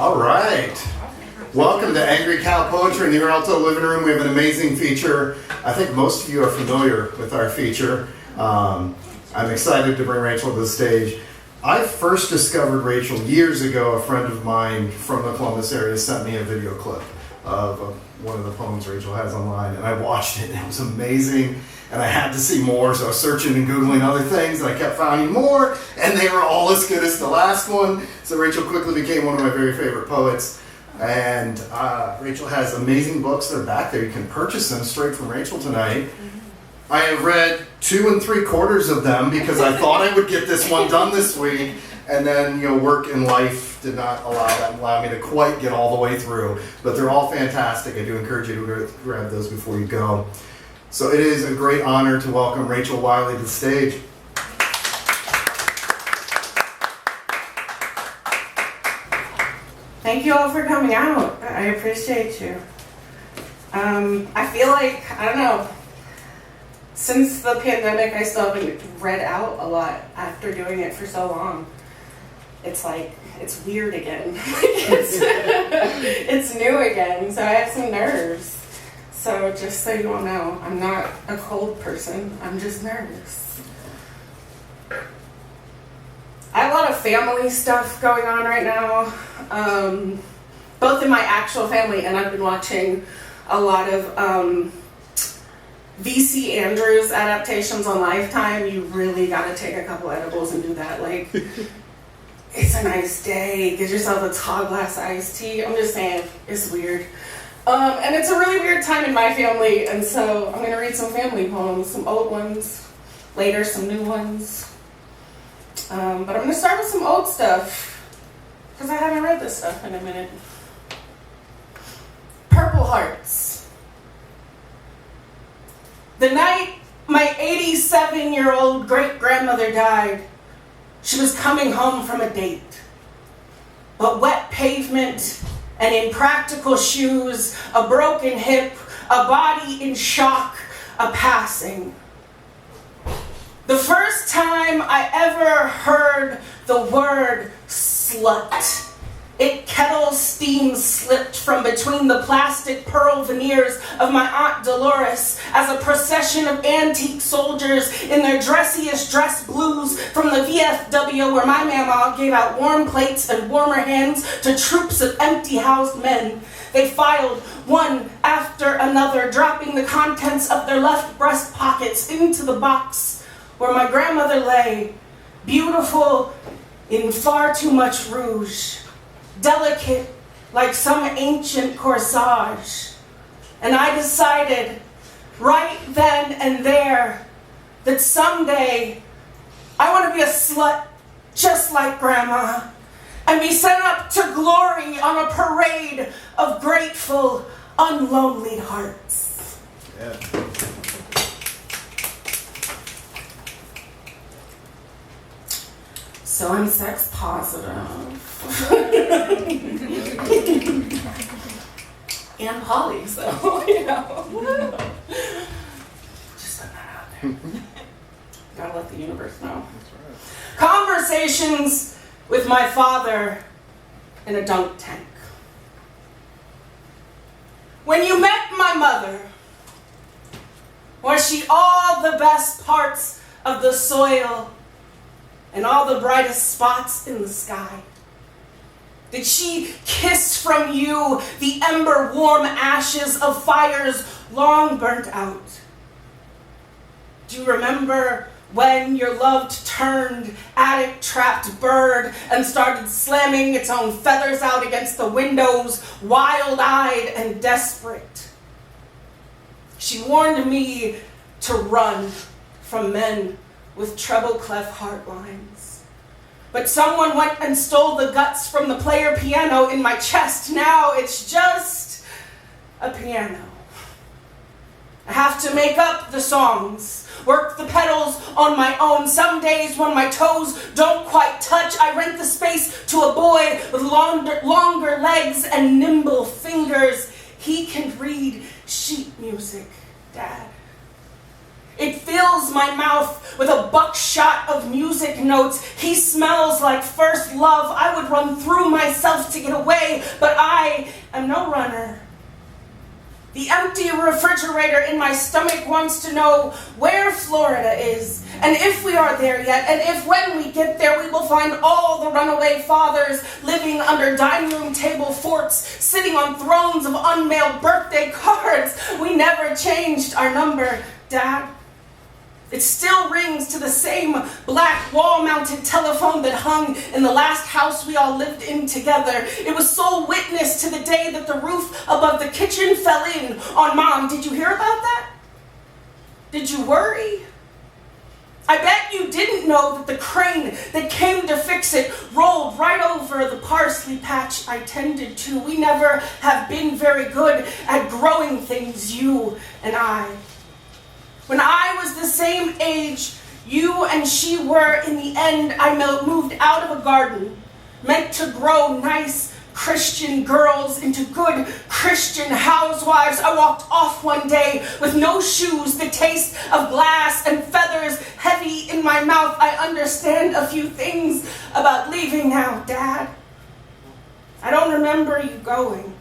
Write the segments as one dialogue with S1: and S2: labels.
S1: All right. Welcome to Angry Cow Poetry in the Rialto living room. We have an amazing feature. I think most of you are familiar with our feature. I'm excited to bring Rachel to the stage. I first discovered Rachel years ago. A friend of mine from the Columbus area sent me a video clip of one of the poems Rachel has online, and I watched it, and it was amazing. And I had to see more, so I was searching and Googling other things, and I kept finding more, and they were all as good as the last one. So Rachel quickly became one of my very favorite poets. And Rachel has amazing books. They're back there. You can purchase them straight from Rachel tonight. I have read 2 3/4 of them because I thought I would get this one done this week, and then work and life did not allow me to quite get all the way through. But they're all fantastic. I do encourage you to grab those before you go. So it is a great honor to welcome Rachel Wiley to the stage.
S2: Thank you all for coming out. I appreciate you. I feel like, I don't know, since the pandemic, I still haven't read out a lot after doing it for so long. It's like, it's weird again. It's new again, so I have some nerves. So just so you all know, I'm not a cold person, I'm just nervous. I have a lot of family stuff going on right now, both in my actual family, and I've been watching a lot of V.C. Andrews adaptations on Lifetime. You really gotta take a couple edibles and do that. Like, it's a nice day, get yourself a tall glass of iced tea. I'm just saying, it's weird. And it's a really weird time in my family, and so I'm going to read some family poems, some old ones, later some new ones. But I'm going to start with some old stuff, because I haven't read this stuff in a minute. Purple Hearts. The night my 87-year-old great-grandmother died, she was coming home from a date. But wet pavement and impractical shoes, a broken hip, a body in shock, a passing. The first time I ever heard the word slut, it kettle steam slipped from between the plastic pearl veneers of my Aunt Dolores as a procession of antique soldiers in their dressiest dress blues from the VFW where my mama gave out warm plates and warmer hands to troops of empty-housed men. They filed one after another, dropping the contents of their left breast pockets into the box where my grandmother lay, beautiful in far too much rouge, delicate like some ancient corsage. And I decided right then and there that someday I want to be a slut just like Grandma and be sent up to glory on a parade of grateful, unlonely hearts.
S1: Yeah.
S2: So I'm sex positive. And poly, so, Just put that out there. Gotta let the universe know. That's right. Conversations with my father in a dunk tank. When you met my mother, was she all the best parts of the soil and all the brightest spots in the sky? Did she kiss from you the ember-warm ashes of fires long burnt out? Do you remember when your loved turned attic-trapped bird and started slamming its own feathers out against the windows, wild-eyed and desperate? She warned me to run from men with treble-clef heart lines. But someone went and stole the guts from the player piano in my chest. Now it's just a piano. I have to make up the songs, work the pedals on my own. Some days when my toes don't quite touch, I rent the space to a boy with longer legs and nimble fingers. He can read sheet music, Dad. It fills my mouth with a buckshot of music notes. He smells like first love. I would run through myself to get away, but I am no runner. The empty refrigerator in my stomach wants to know where Florida is, and if we are there yet, and if when we get there we will find all the runaway fathers living under dining room table forts, sitting on thrones of unmailed birthday cards. We never changed our number, Dad. It still rings to the same black wall-mounted telephone that hung in the last house we all lived in together. It was sole witness to the day that the roof above the kitchen fell in on Mom. Did you hear about that? Did you worry? I bet you didn't know that the crane that came to fix it rolled right over the parsley patch I tended to. We never have been very good at growing things, you and I. When I was the same age you and she were, in the end, I moved out of a garden meant to grow nice Christian girls into good Christian housewives. I walked off one day with no shoes, the taste of glass and feathers heavy in my mouth. I understand a few things about leaving now, Dad. I don't remember you going.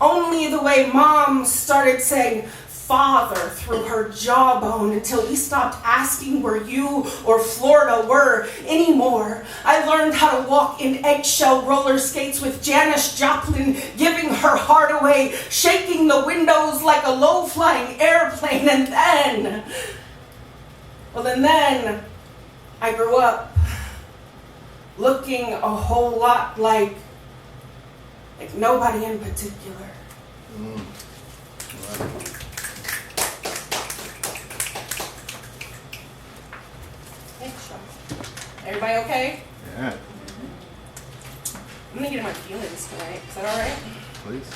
S2: Only the way Mom started saying father through her jawbone until we stopped asking where you or Florida were anymore. I learned how to walk in eggshell roller skates with Janis Joplin giving her heart away, shaking the windows like a low-flying airplane, and then I grew up looking a whole lot like nobody in particular. Everybody okay?
S1: Yeah.
S2: I'm gonna get in my feelings tonight. Is that alright?
S1: Please.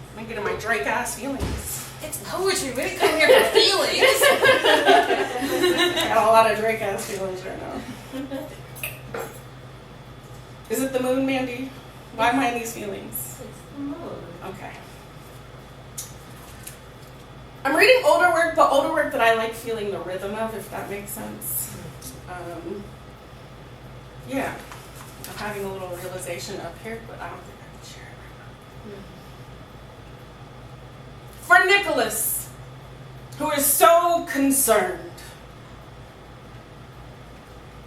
S2: I'm gonna get in my Drake-ass feelings.
S3: It's poetry. We didn't come here for feelings.
S2: I got a lot of Drake-ass feelings right now. Is it the moon, Mandy? Why am I in these feelings?
S3: It's the moon.
S2: Okay. I'm reading older work, but older work that I like feeling the rhythm of, if that makes sense. Yeah, I'm having a little realization up here, but I don't think I can share it right now. For Nicholas, who is so concerned.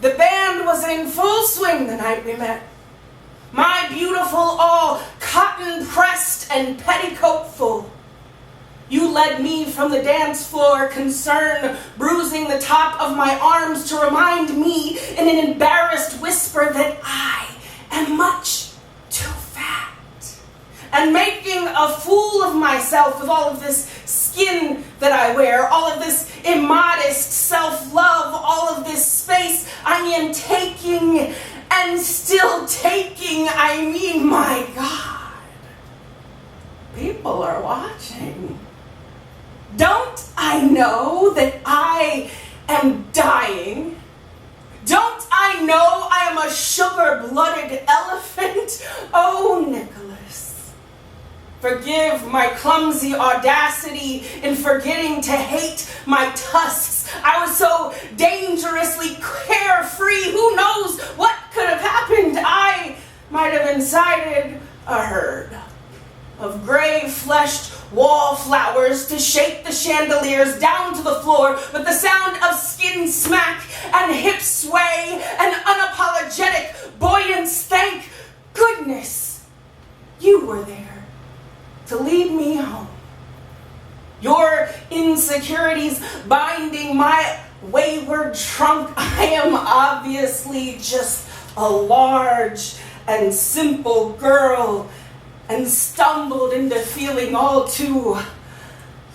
S2: The band was in full swing the night we met. My beautiful, all cotton-pressed and petticoat-full. You led me from the dance floor, concern bruising the top of my arms to remind me in an embarrassed whisper that I am much too fat. And making a fool of myself with all of this skin that I wear, all of this immodest self-love, all of this space I am taking and still taking. I mean, my God, people are watching. Don't I know that I am dying? Don't I know I am a sugar-blooded elephant? Oh, Nicholas, forgive my clumsy audacity in forgetting to hate my tusks. I was so dangerously carefree. Who knows what could have happened? I might have incited a herd of gray-fleshed wallflowers to shake the chandeliers down to the floor with the sound of skin smack and hip sway and unapologetic buoyance. Thank goodness you were there to lead me home. Your insecurities binding my wayward trunk. I am obviously just a large and simple girl, and stumbled into feeling all too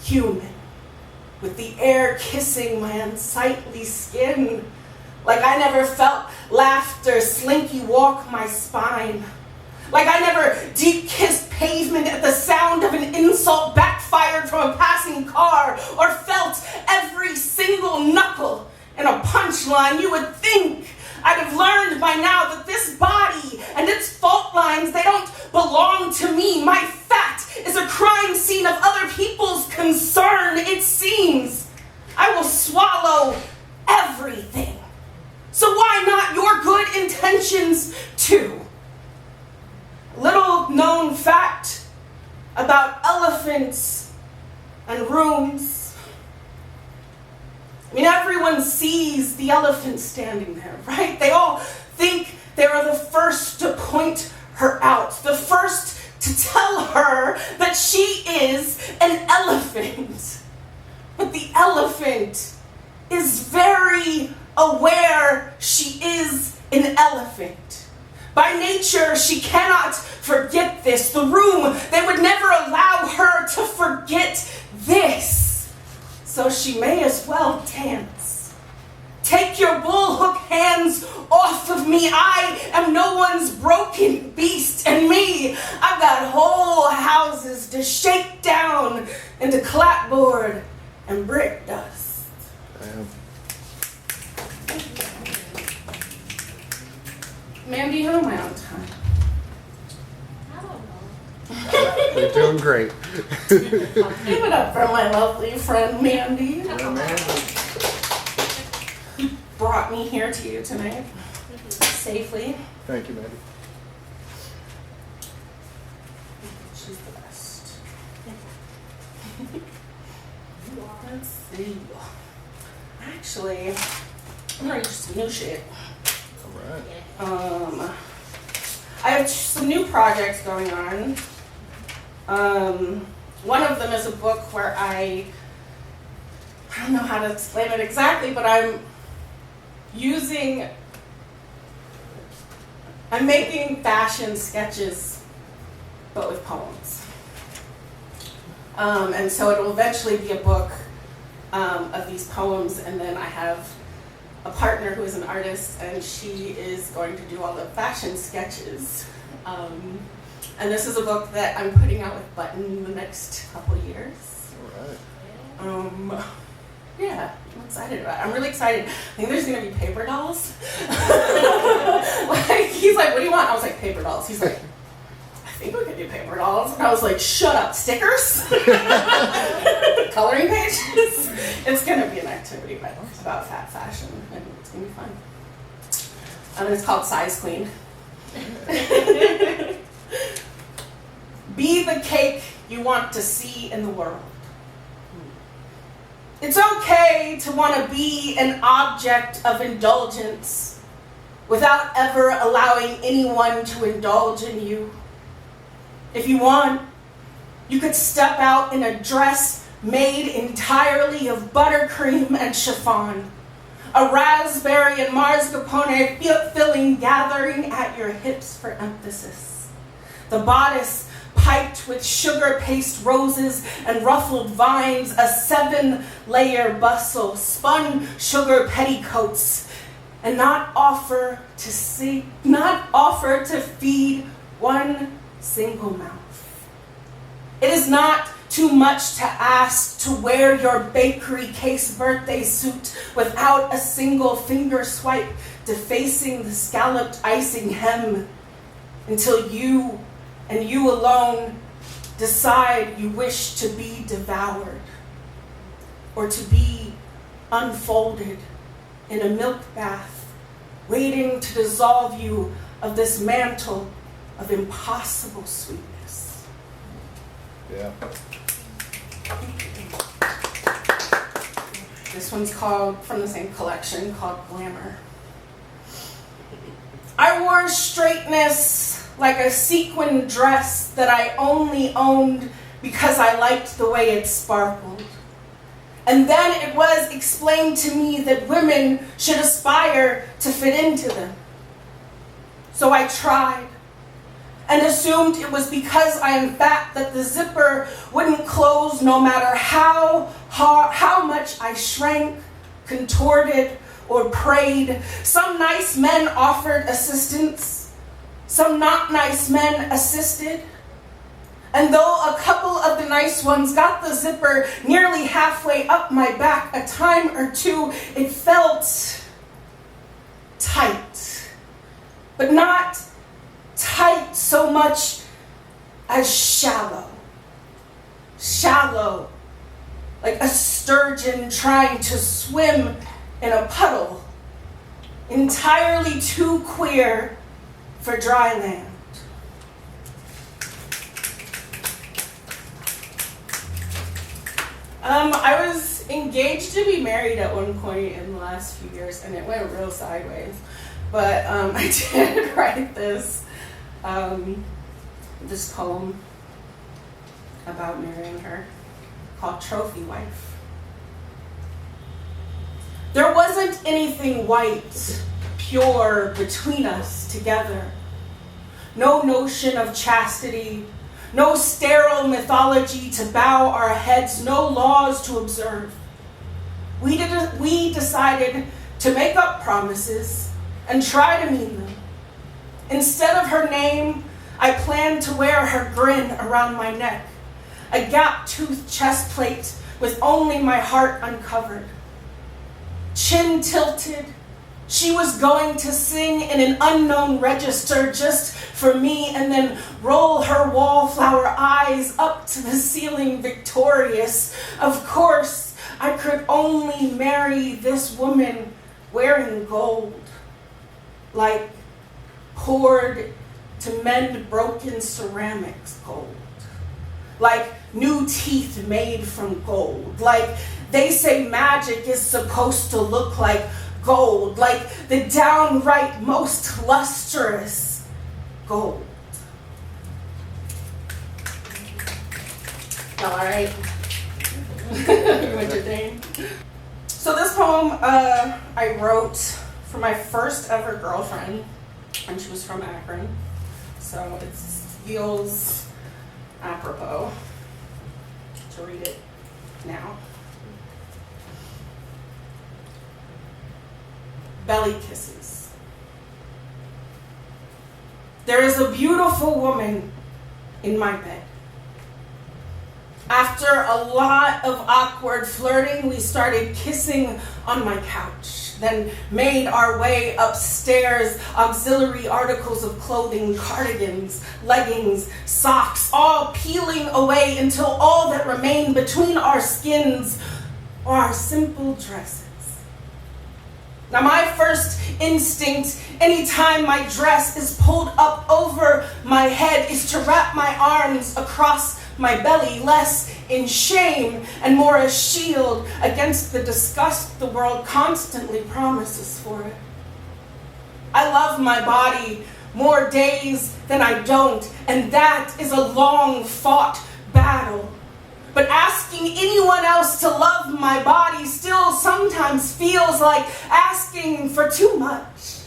S2: human, with the air kissing my unsightly skin, like I never felt laughter slinky walk my spine, like I never deep-kissed pavement at the sound of an insult backfired from a passing car, or felt every single knuckle in a punchline. You would think I'd have learned by now that this body and its fault lines, they don't belong to me. My fat is a crime scene of other people's concern, it seems. about elephants and rooms. I mean, everyone sees the elephant standing there, right? They all think they are the first to point her out, the first to tell her that she is an elephant. But the elephant is very aware she is an elephant. By nature, she cannot forget this. The room, they would never allow her to forget this. So she may as well dance. Take your bullhook hands off of me. I am no one's broken beast, and me, I've got whole houses to shake down into clapboard and brick dust. Mandy, how am I on time?
S3: I don't know.
S4: You're doing great.
S2: Give it up for my lovely friend Mandy.
S4: Yeah, man.
S2: Brought me here to you tonight safely.
S4: Thank you, Mandy.
S2: She's the best. Let's see. Actually, I'm gonna use some new shit.
S4: All right.
S2: I have some new projects going on. One of them is a book where I don't know how to explain it exactly, but I'm making fashion sketches, but with poems. And so it will eventually be a book of these poems, and then I have a partner who is an artist, and she is going to do all the fashion sketches. And this is a book that I'm putting out with Button in the next couple years.
S4: All right.
S2: Yeah, I'm excited about it. I'm really excited. I think there's gonna be paper dolls. Like, he's like, what do you want? I was like, paper dolls. He's like, I think we could do paper dolls. And I was like, shut up, stickers? Coloring pages? It's gonna be an activity about fat fashion, and it's gonna be fun. And it's called Sigh's Queen. Be the cake you want to see in the world. It's okay to want to be an object of indulgence without ever allowing anyone to indulge in you. If you want, you could step out in a dress made entirely of buttercream and chiffon, a raspberry and mascarpone filling gathering at your hips for emphasis. The bodice piped with sugar paste roses and ruffled vines, a 7-layer bustle, spun sugar petticoats, and not offer to feed one single mouth. It is not too much to ask to wear your bakery case birthday suit without a single finger swipe defacing the scalloped icing hem until you and you alone decide you wish to be devoured or to be unfolded in a milk bath, waiting to dissolve you of this mantle of impossible sweetness.
S4: Yeah.
S2: This one's called, from the same collection, called Glamour. I wore straightness like a sequin dress that I only owned because I liked the way it sparkled. And then it was explained to me that women should aspire to fit into them. So I tried and assumed it was because I am fat that the zipper wouldn't close no matter how much I shrank, contorted, or prayed. Some nice men offered assistance. Some not nice men assisted. And though a couple of the nice ones got the zipper nearly halfway up my back a time or two, it felt tight. But not tight so much as shallow. Shallow, like a sturgeon trying to swim in a puddle. Entirely too queer for dry land. I was engaged to be married at one point in the last few years, and it went real sideways. But I did write this poem about marrying her called Trophy Wife. There wasn't anything white, pure between us together. No notion of chastity, no sterile mythology to bow our heads, no laws to observe. We decided to make up promises and try to mean them. Instead of her name, I planned to wear her grin around my neck, a gap-toothed chest plate with only my heart uncovered. Chin tilted, she was going to sing in an unknown register just for me and then roll her wallflower eyes up to the ceiling victorious. Of course, I could only marry this woman wearing gold, like poured to mend broken ceramics gold, like new teeth made from gold, like they say magic is supposed to look like gold, like the downright most lustrous gold. All right. Entertained. So this poem I wrote for my first ever girlfriend, and she was from Akron. So it feels apropos to read it now. Belly kisses. There is a beautiful woman in my bed. After a lot of awkward flirting, we started kissing on my couch, then made our way upstairs, auxiliary articles of clothing, cardigans, leggings, socks, all peeling away until all that remained between our skins are our simple dresses. Now my first instinct, anytime my dress is pulled up over my head, is to wrap my arms across my belly, less in shame and more as shield against the disgust the world constantly promises for it. I love my body more days than I don't, and that is a long fought battle. But asking anyone else to love my body still sometimes feels like asking for too much.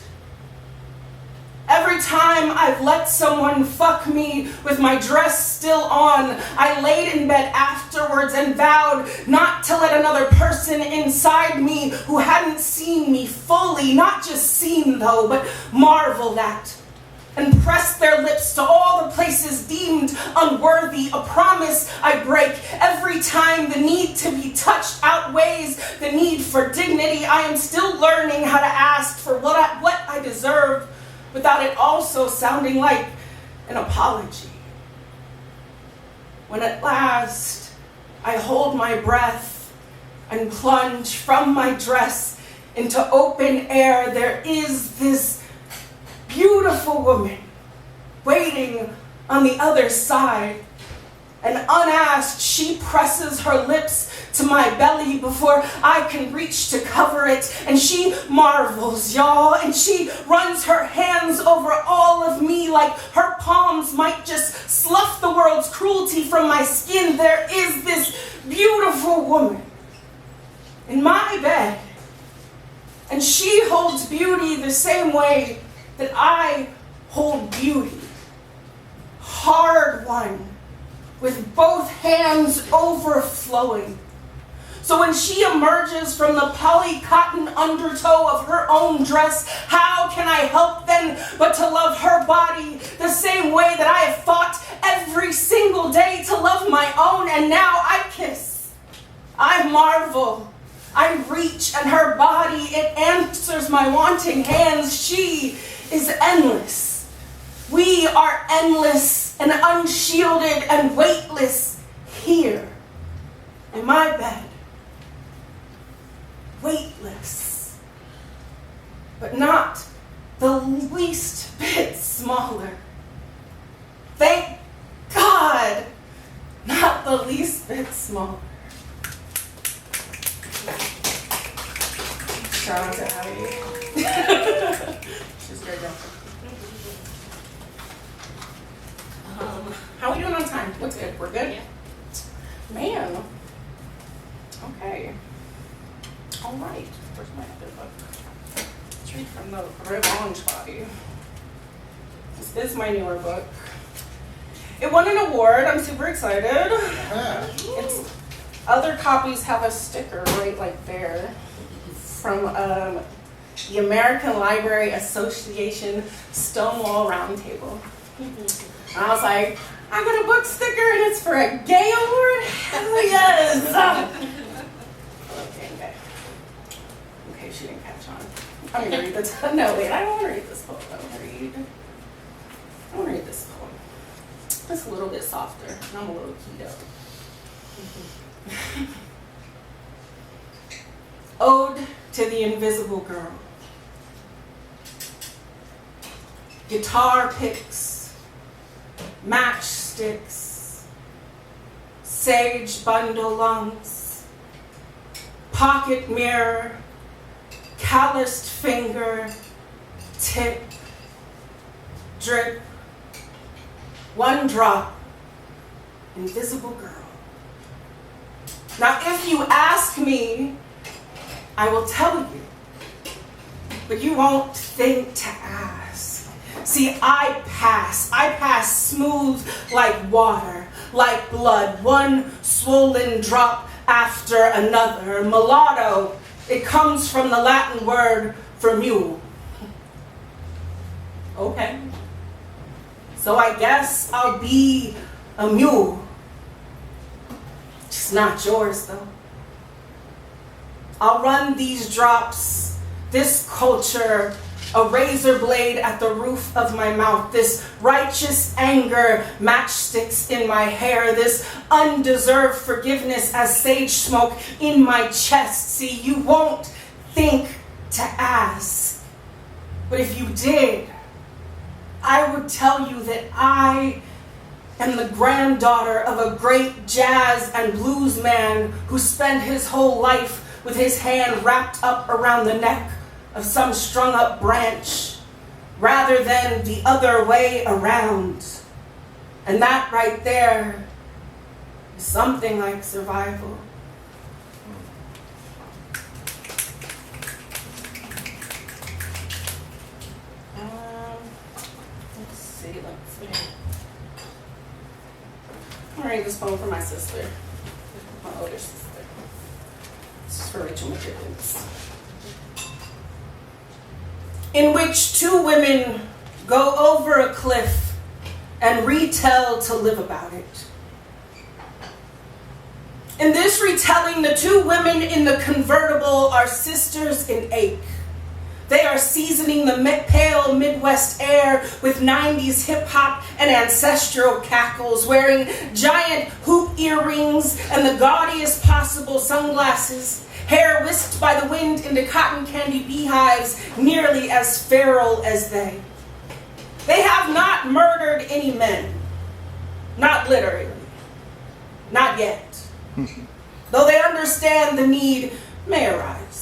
S2: Every time I've let someone fuck me with my dress still on, I laid in bed afterwards and vowed not to let another person inside me who hadn't seen me fully, not just seen though, but marveled at, and press their lips to all the places deemed unworthy, a promise I break every time the need to be touched outweighs the need for dignity. I am still learning how to ask for what I deserve without it also sounding like an apology. When at last I hold my breath and plunge from my dress into open air, there is this beautiful woman waiting on the other side. And unasked, she presses her lips to my belly before I can reach to cover it. And she marvels, y'all, and she runs her hands over all of me like her palms might just slough the world's cruelty from my skin. There is this beautiful woman in my bed, and she holds beauty the same way that I hold beauty. Hard won, with both hands overflowing. So when she emerges from the poly cotton undertow of her own dress, how can I help then but to love her body the same way that I have fought every single day to love my own? And now I kiss, I marvel, I reach, and her body, it answers my wanting hands. She is endless. We are endless and unshielded and weightless here in my bed. Weightless, but not the least bit smaller. Thank God, not the least bit smaller. Shout out to Heidi. She's very good. How are we doing on time? What's good? We're good?
S3: Yeah.
S2: Man. Okay. All right. Where's my other book? Let's read from the Revenge Body. This is my newer book. It won an award. I'm super excited. It's other copies have a sticker right like there from the American Library Association Stonewall Roundtable. And I was like, I got a book sticker and it's for a gay award? Hell yes! Okay, she didn't catch on. I'm gonna read this. No, wait, I don't want to read this poem. I want to read this poem. It's a little bit softer, and I'm a little keto. Ode to the Invisible Girl. Guitar picks, matchsticks, sage bundle lungs, pocket mirror, calloused finger, tip, drip, one drop, invisible girl. Now, if you ask me, I will tell you, but you won't think to ask. See, I pass smooth like water, like blood, one swollen drop after another. Mulatto, it comes from the Latin word for mule. Okay. So I guess I'll be a mule. Just not yours, though. I'll run these drops, this culture, a razor blade at the roof of my mouth, this righteous anger, matchsticks in my hair, this undeserved forgiveness as sage smoke in my chest. See, you won't think to ask, but if you did, I would tell you that I am the granddaughter of a great jazz and blues man who spent his whole life with his hand wrapped up around the neck of some strung up branch, rather than the other way around. And that right there is something like survival. Let's see. I'm gonna read this poem for my sister, my older sister. This is for Rachel McGibbons. In which two women go over a cliff and retell to live about it. In this retelling, the two women in the convertible are sisters in ache. They are seasoning the pale Midwest air with 90s hip-hop and ancestral cackles, wearing giant hoop earrings and the gaudiest possible sunglasses, hair whisked by the wind into cotton candy beehives, nearly as feral as they. They have not murdered any men. Not literally. Not yet. Though they understand the need may arise.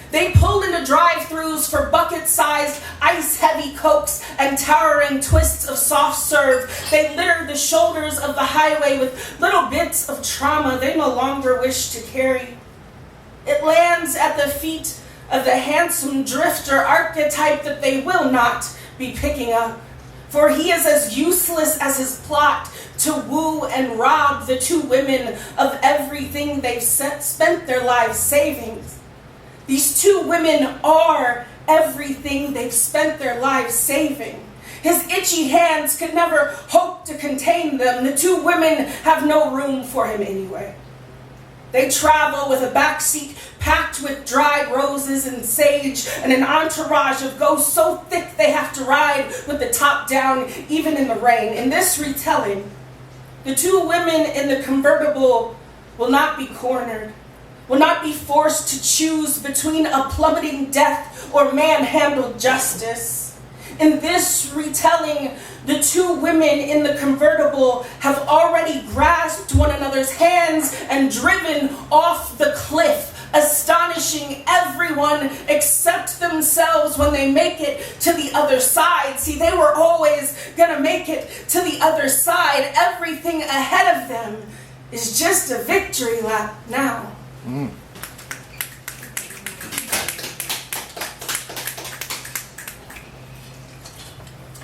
S2: They pull into drive-thrus for bucket-sized, ice-heavy Cokes and towering twists of soft serve. They litter the shoulders of the highway with little bits of trauma they no longer wish to carry. It lands at the feet of the handsome drifter archetype that they will not be picking up. For he is as useless as his plot to woo and rob the two women of everything they've spent their lives saving. These two women are everything they've spent their lives saving. His itchy hands could never hope to contain them. The two women have no room for him anyway. They travel with a backseat packed with dried roses and sage and an entourage of ghosts so thick they have to ride with the top down even in the rain. In this retelling, the two women in the convertible will not be cornered, will not be forced to choose between a plummeting death or manhandled justice. In this retelling, the two women in the convertible have already grasped one another's hands and driven off the cliff, astonishing everyone except themselves when they make it to the other side. See, they were always gonna make it to the other side. Everything ahead of them is just a victory lap now.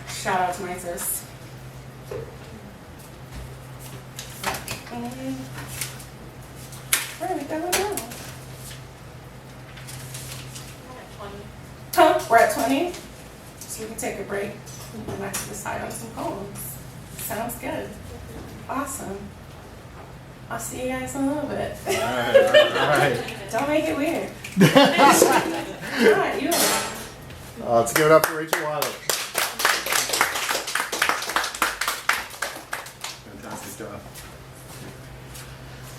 S2: Shout out to my sis. Where are we going now? Huh? We're at 20? So we can take a break and I can decide on some poems. Sounds good. Awesome. I'll see you guys in a little bit.
S1: All right.
S2: Don't make it weird. All right, you
S1: Let's give it up for Rachel Wiley. Fantastic job.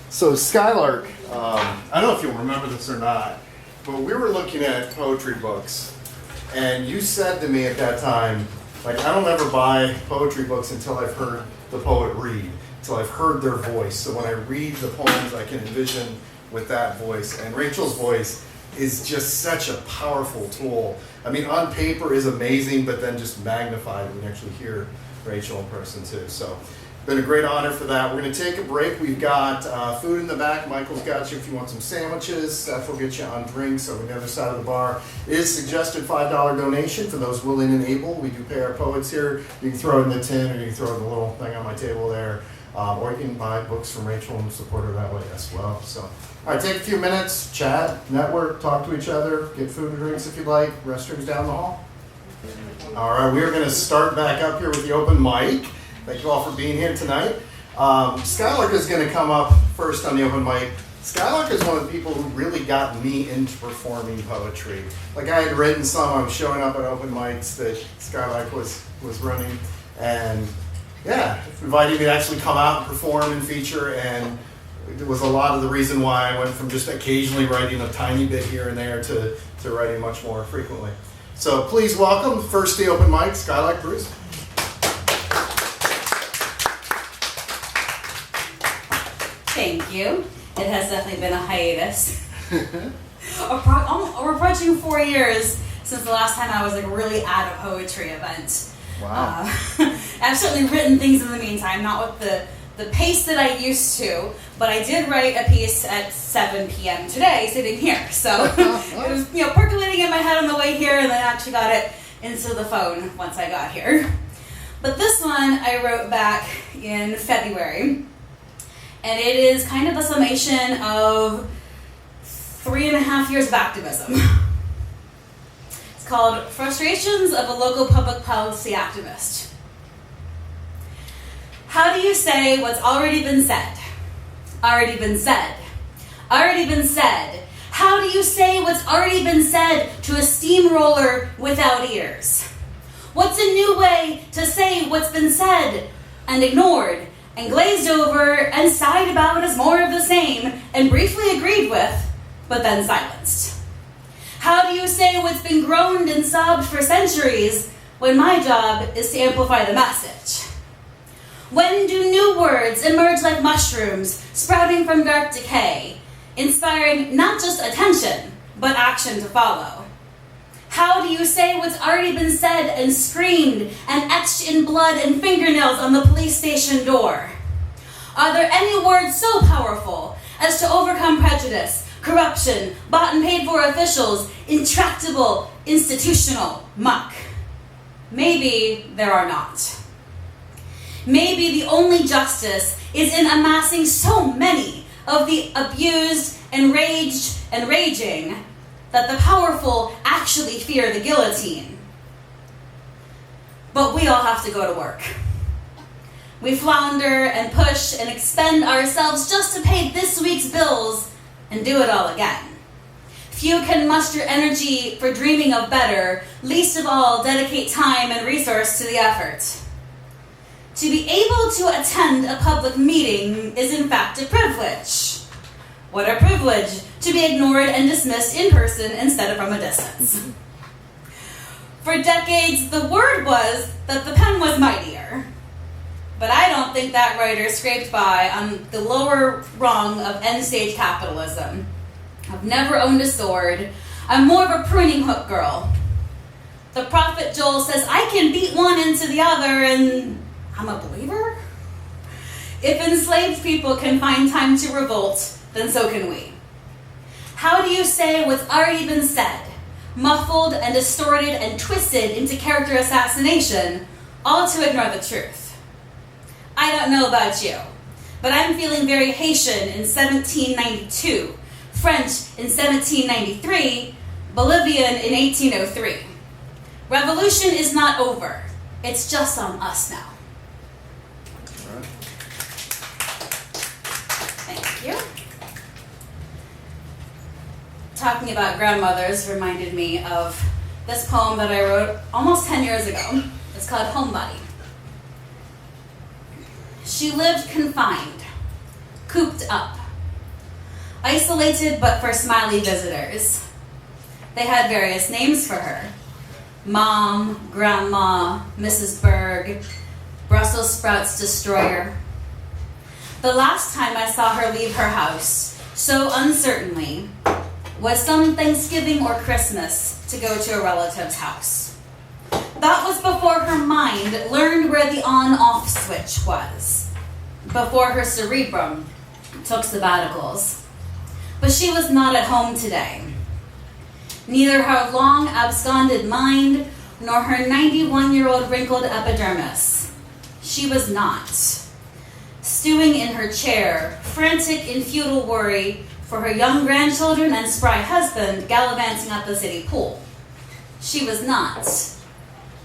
S1: So Skylark, I don't know if you'll remember this or not, but we were looking at poetry books, and you said to me at that time, like, I don't ever buy poetry books until I've heard the poet read, until I've heard their voice. So when I read the poems, I can envision with that voice. And Rachel's voice is just such a powerful tool. I mean, on paper is amazing, but then just magnified when you actually hear Rachel in person too. So been a great honor for that. We're going to take a break. We've got food in the back. Michael's got you if you want some sandwiches. Steph will get you on drinks over the other side of the bar. It is suggested $5 donation for those willing and able. We do pay our poets here. You can throw it in the tin, or you can throw it in the little thing on my table there. Or you can buy books from Rachel and support her that way as well. So, all right, take a few minutes, chat, network, talk to each other, get food and drinks if you'd like. Restrooms down the hall. All right, we are going to start back up here with the open mic. Thank you all for being here tonight. Skylark is going to come up first on the open mic. Skylark is one of the people who really got me into performing poetry. Like, I had written some, I was showing up at open mics that Skylark was running, and yeah, invited me to actually come out and perform and feature, and it was a lot of the reason why I went from just occasionally writing a tiny bit here and there to writing much more frequently. So please welcome, first the open mic, Skylark Bruce.
S5: Thank you. It has definitely been a hiatus. We're approaching 4 years since the last time I was like really at a poetry event.
S1: Wow.
S5: I've certainly written things in the meantime, not with the pace that I used to, but I did write a piece at 7 p.m. today, sitting here. So it was, percolating in my head on the way here, and then I actually got it into the phone once I got here. But this one I wrote back in February, and it is kind of a summation of 3.5 years of activism. It's called Frustrations of a Local Public Policy Activist. How do you say what's already been said? Already been said. Already been said. How do you say what's already been said to a steamroller without ears? What's a new way to say what's been said and ignored and glazed over and sighed about as more of the same and briefly agreed with, but then silenced? How do you say what's been groaned and sobbed for centuries when my job is to amplify the message? When do new words emerge like mushrooms sprouting from dark decay, inspiring not just attention, but action to follow? How do you say what's already been said and screamed and etched in blood and fingernails on the police station door? Are there any words so powerful as to overcome prejudice, corruption, bought and paid for officials, intractable, institutional muck? Maybe there are not. Maybe the only justice is in amassing so many of the abused, enraged, and raging that the powerful actually fear the guillotine. But we all have to go to work. We flounder and push and expend ourselves just to pay this week's bills and do it all again. Few can muster energy for dreaming of better, least of all dedicate time and resource to the effort. To be able to attend a public meeting is in fact a privilege. What a privilege to be ignored and dismissed in person instead of from a distance. For decades, the word was that the pen was mightier. But I don't think that writer scraped by on the lower rung of end-stage capitalism. I've never owned a sword. I'm more of a pruning hook girl. The prophet Joel says I can beat one into the other, and I'm a believer? If enslaved people can find time to revolt, then so can we. How do you say what's already been said, muffled and distorted and twisted into character assassination, all to ignore the truth? I don't know about you, but I'm feeling very Haitian in 1792, French in 1793, Bolivian in 1803. Revolution is not over. It's just on us now.
S4: All right.
S5: Thank you. Talking about grandmothers reminded me of this poem that I wrote almost 10 years ago. It's called Homebody. She lived confined, cooped up, isolated but for smiley visitors. They had various names for her. Mom, Grandma, Mrs. Berg, Brussels sprouts destroyer. The last time I saw her leave her house, so uncertainly, was some Thanksgiving or Christmas to go to a relative's house. That was before her mind learned where the on-off switch was, before her cerebrum took sabbaticals. But she was not at home today. Neither her long absconded mind nor her 91-year-old wrinkled epidermis. She was not. Stewing in her chair, frantic in futile worry for her young grandchildren and spry husband gallivanting at the city pool. She was not.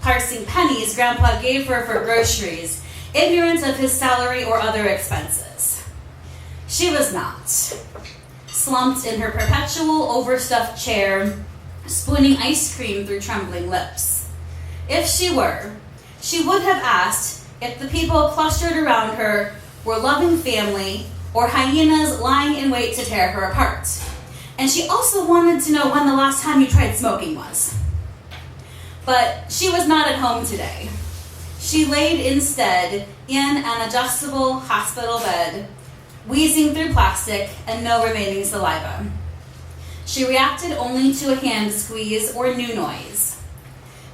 S5: Parsing pennies Grandpa gave her for groceries, ignorant of his salary or other expenses. She was not. Slumped in her perpetual overstuffed chair, spooning ice cream through trembling lips. If she were, she would have asked if the people clustered around her were loving family or hyenas lying in wait to tear her apart. And she also wanted to know when the last time you tried smoking was. But she was not at home today. She laid instead in an adjustable hospital bed, wheezing through plastic and no remaining saliva. She reacted only to a hand squeeze or new noise.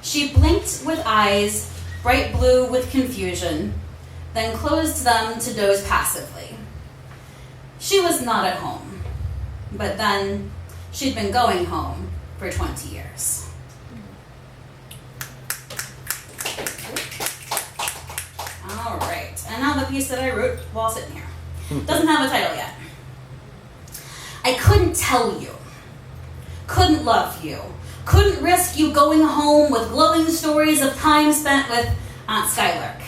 S5: She blinked with eyes bright blue with confusion, then closed them to doze passively. She was not at home, but then she'd been going home for 20 years. All right, and now the piece that I wrote while sitting here. Doesn't have a title yet. I couldn't tell you, couldn't love you, couldn't risk you going home with glowing stories of time spent with Aunt Skylark.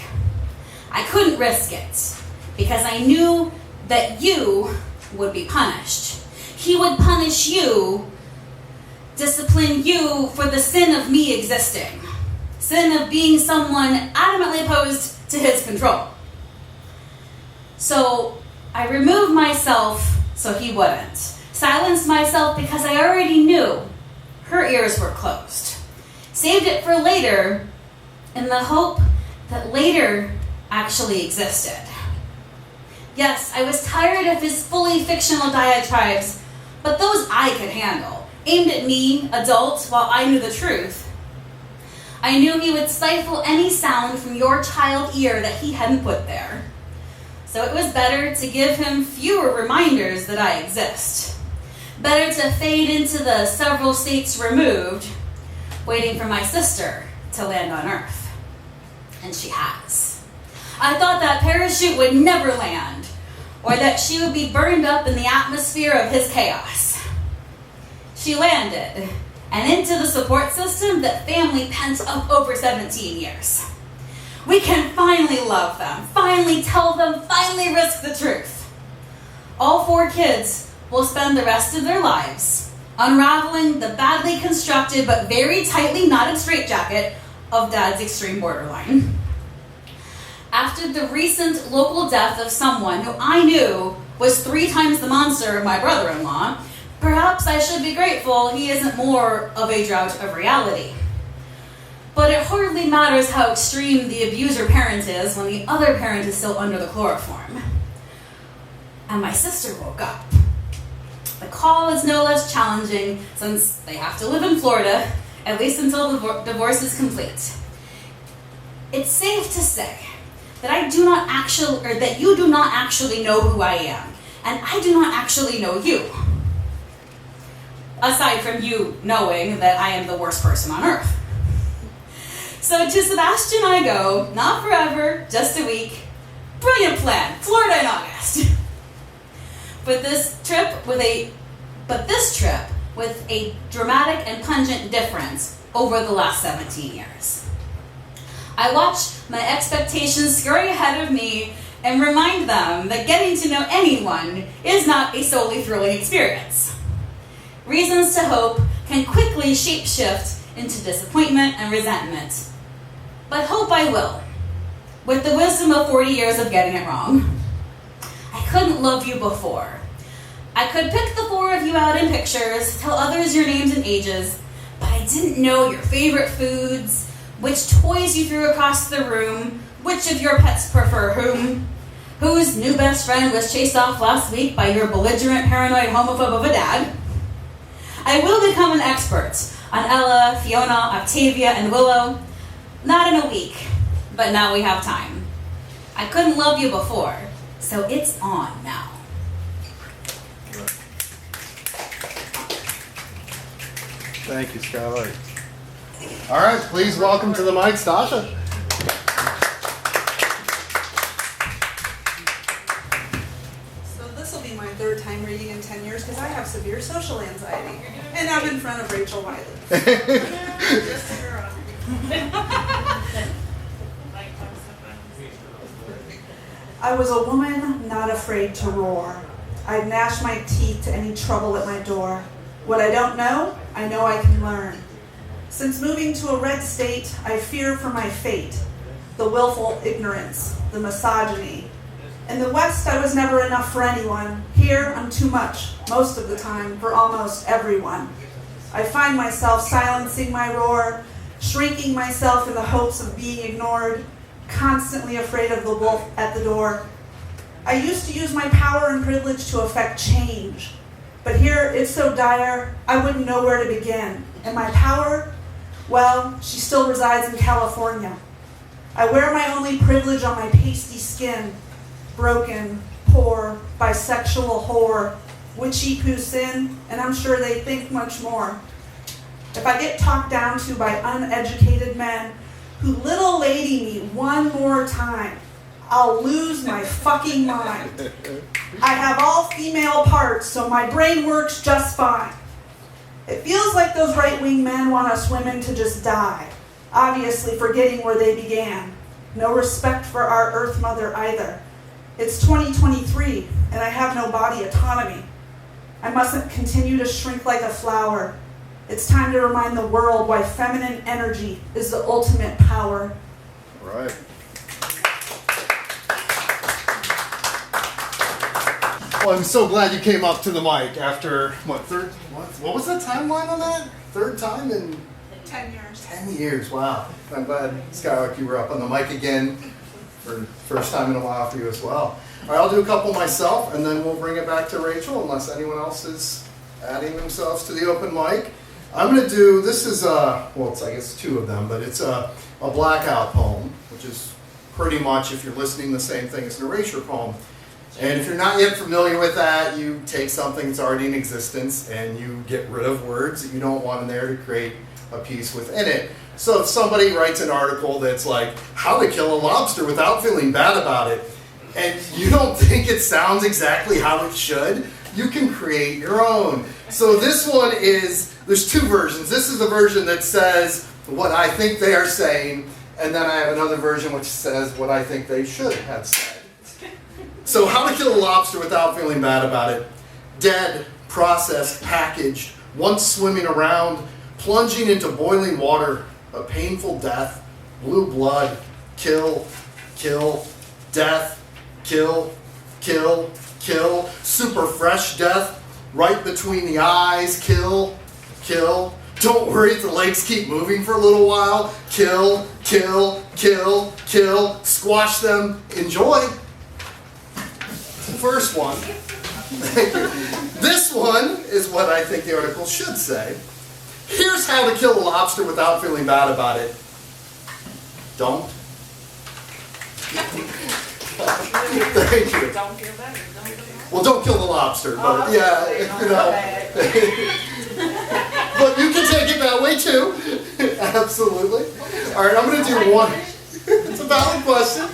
S5: I couldn't risk it because I knew that you would be punished. He would punish you, discipline you for the sin of me existing, sin of being someone adamantly opposed to his control. So I removed myself so he wouldn't. Silenced myself because I already knew her ears were closed. Saved it for later in the hope that later actually existed. Yes, I was tired of his fully fictional diatribes, but those I could handle, aimed at me, adult, while I knew the truth. I knew he would stifle any sound from your child ear that he hadn't put there. So it was better to give him fewer reminders that I exist. Better to fade into the several states removed, waiting for my sister to land on Earth. And she has. I thought that parachute would never land, or that she would be burned up in the atmosphere of his chaos. She landed, and into the support system that family pent up over 17 years. We can finally love them, finally tell them, finally risk the truth. All 4 kids will spend the rest of their lives unraveling the badly constructed but very tightly knotted straitjacket of Dad's extreme borderline. After the recent local death of someone who I knew was 3 times the monster of my brother-in-law, perhaps I should be grateful he isn't more of a drought of reality. But it hardly matters how extreme the abuser parent is when the other parent is still under the chloroform. And my sister woke up. The call is no less challenging since they have to live in Florida, at least until the divorce is complete. It's safe to say that that you do not actually know who I am, and I do not actually know you. Aside from you knowing that I am the worst person on earth. So to Sebastian I go, not forever, just a week. Brilliant plan, Florida in August. But this trip with a dramatic and pungent difference over the last 17 years. I watch my expectations scurry ahead of me and remind them that getting to know anyone is not a solely thrilling experience. Reasons to hope can quickly shapeshift into disappointment and resentment. But hope I will, with the wisdom of 40 years of getting it wrong. I couldn't love you before. I could pick the four of you out in pictures, tell others your names and ages, but I didn't know your favorite foods, which toys you threw across the room, which of your pets prefer whom, whose new best friend was chased off last week by your belligerent, paranoid homophobe of a dad. I will become an expert on Ella, Fiona, Octavia, and Willow. Not in a week, but now we have time. I couldn't love you before, so it's on now.
S4: Thank you, Skylark. All right, please welcome to the mic, Stasha.
S6: So this will be my third time reading in 10 years because I have severe social anxiety. And I'm in front of Rachel Wiley. I was a woman not afraid to roar. I'd gnash my teeth to any trouble at my door. What I don't know, I know I can learn. Since moving to a red state, I fear for my fate. The willful ignorance, the misogyny. In the West, I was never enough for anyone. Here, I'm too much, most of the time, for almost everyone. I find myself silencing my roar, shrinking myself in the hopes of being ignored, constantly afraid of the wolf at the door. I used to use my power and privilege to affect change. But here, it's so dire, I wouldn't know where to begin. And my power? Well, she still resides in California. I wear my only privilege on my pasty skin. Broken, poor, bisexual whore, witchy poo sin, and I'm sure they think much more. If I get talked down to by uneducated men who little lady me one more time, I'll lose my fucking mind. I have all female parts, so my brain works just fine. It feels like those right-wing men want us women to just die, obviously forgetting where they began. No respect for our Earth Mother either. It's 2023, and I have no body autonomy. I mustn't continue to shrink like a flower. It's time to remind the world why feminine energy is the ultimate power.
S4: All right. Well, I'm so glad you came up to the mic after, what was the timeline on that? Third time in
S6: 10 years.
S4: 10 years, wow. I'm glad, Skylark, you were up on the mic again for the first time in a while for you as well. All right, I'll do a couple myself, and then we'll bring it back to Rachel, unless anyone else is adding themselves to the open mic. I'm going to do, this is, it's I guess two of them, but it's a blackout poem, which is pretty much, if you're listening, the same thing as an erasure poem. And if you're not yet familiar with that, you take something that's already in existence and you get rid of words that you don't want in there to create a piece within it. So if somebody writes an article that's like, how to kill a lobster without feeling bad about it, and you don't think it sounds exactly how it should, you can create your own. So this one is, there's two versions. This is the version that says what I think they are saying, and then I have another version which says what I think they should have said. So how to kill a lobster without feeling bad about it. Dead, processed, packaged, once swimming around, plunging into boiling water, a painful death, blue blood, kill, kill, death, kill, kill, kill, super fresh death, right between the eyes, kill, kill. Don't worry if the legs keep moving for a little while, kill, kill, kill, kill, squash them, enjoy. First one, Thank you. This one is what I think the article should say. Here's how to kill a lobster without feeling bad about it. Don't. Thank you.
S2: Don't feel better.
S4: Well, don't kill the lobster, but yeah, you know. But you can take it that way too. Absolutely. All right, I'm going to do one. It's a valid question.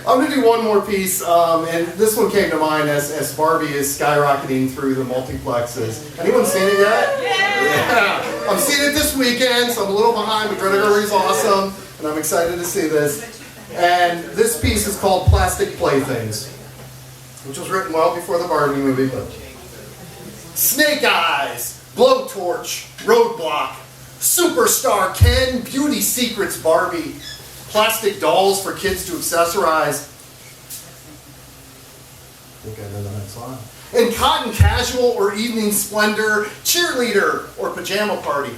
S4: I'm going to do one more piece, and this one came to mind as Barbie is skyrocketing through the multiplexes. Anyone seen it yet? Yeah. I'm seeing it this weekend, so I'm a little behind, but Greta Gerwig's awesome, and I'm excited to see this. And this piece is called Plastic Playthings, which was written well before the Barbie movie. But Snake Eyes, Blowtorch, Roadblock, Superstar Ken, Beauty Secrets Barbie, plastic dolls for kids to accessorize. I think I know the next line. And cotton casual or evening splendor, cheerleader or pajama party.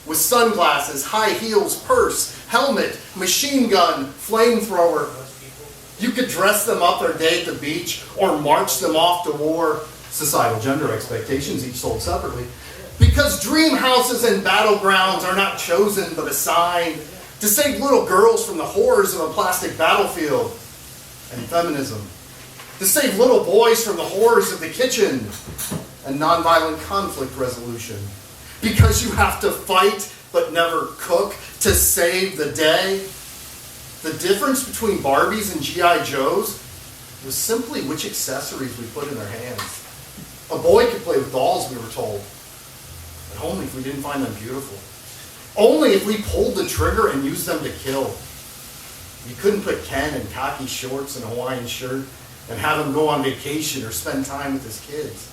S4: With sunglasses, high heels, purse, helmet, machine gun, flamethrower. You could dress them up their day at the beach or march them off to war. Societal gender expectations, each sold separately. Because dream houses and battlegrounds are not chosen but assigned to save little girls from the horrors of a plastic battlefield. And feminism. To save little boys from the horrors of the kitchen. And nonviolent conflict resolution. Because you have to fight but never cook to save the day. The difference between Barbies and G.I. Joes was simply which accessories we put in their hands. A boy could play with dolls, we were told, but only if we didn't find them beautiful. Only if we pulled the trigger and used them to kill. You couldn't put Ken in khaki shorts and a Hawaiian shirt and have him go on vacation or spend time with his kids.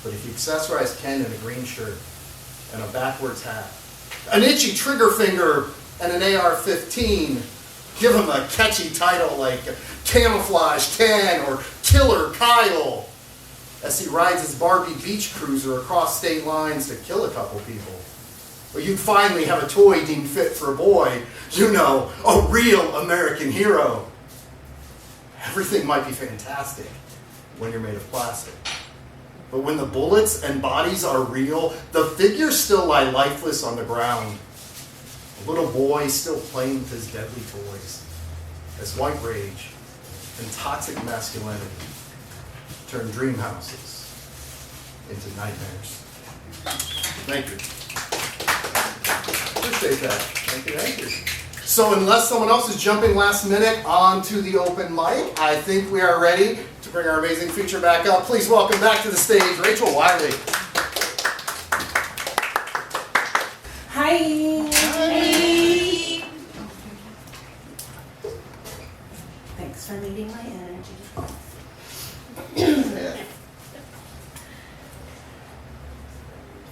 S4: But if you accessorize Ken in a green shirt and a backwards hat, an itchy trigger finger and an AR-15, give him a catchy title like Camouflage Ken or Killer Kyle, as he rides his Barbie beach cruiser across state lines to kill a couple people. Or you'd finally have a toy deemed fit for a boy, you know, a real American hero. Everything might be fantastic when you're made of plastic. But when the bullets and bodies are real, the figures still lie lifeless on the ground. A little boy still playing with his deadly toys. As white rage and toxic masculinity turn dream houses into nightmares. Thank you. Appreciate that. Thank you. So unless someone else is jumping last minute onto the open mic, I think we are ready to bring our amazing feature back up. Please welcome back to the stage, Rachel Wiley.
S2: Hi.
S5: Hey.
S2: Thanks for meeting my energy.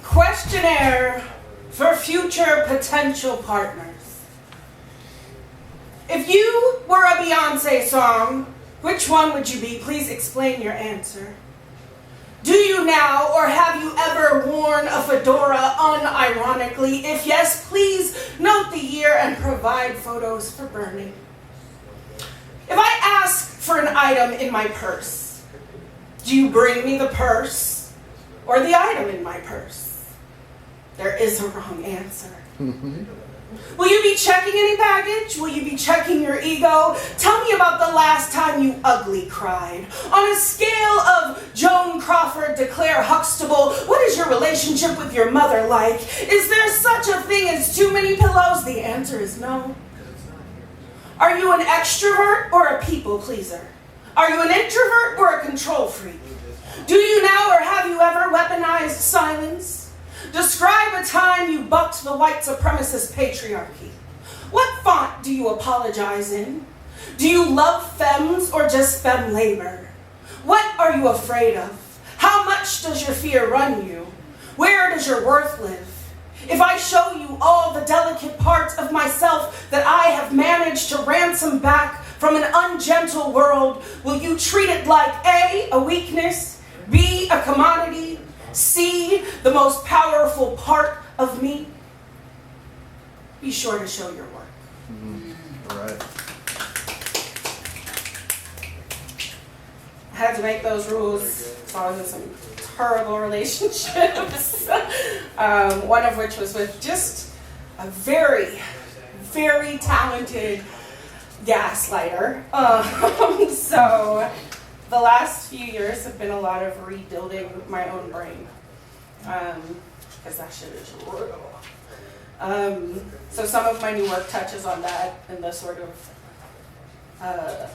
S2: Questionnaire for future potential partners. If you were a Beyonce song, which one would you be? Please explain your answer. Do you now or have you ever worn a fedora unironically? If yes, please note the year and provide photos for burning. If I ask for an item in my purse, do you bring me the purse or the item in my purse? There is a wrong answer. Will you be checking any baggage? Will you be checking your ego? Tell me about the last time you ugly cried. On a scale of Joan Crawford to Claire Huxtable, what is your relationship with your mother like? Is there such a thing as too many pillows? The answer is no. Are you an extrovert or a people pleaser? Are you an introvert or a control freak? Do you now or have you ever weaponized silence? Describe a time you bucked the white supremacist patriarchy. What font do you apologize in? Do you love femmes or just femme labor? What are you afraid of? How much does your fear run you? Where does your worth live? If I show you all the delicate parts of myself that I have managed to ransom back from an ungentle world, will you treat it like A, a weakness, B, a commodity, C, the most powerful part of me? Be sure to show your work.
S4: All right.
S2: had to make those rules. So I was in some terrible relationships. One of which was with just a very, very talented gaslighter. So the last few years have been a lot of rebuilding my own brain. Because that shit is real. So some of my new work touches on that and the sort of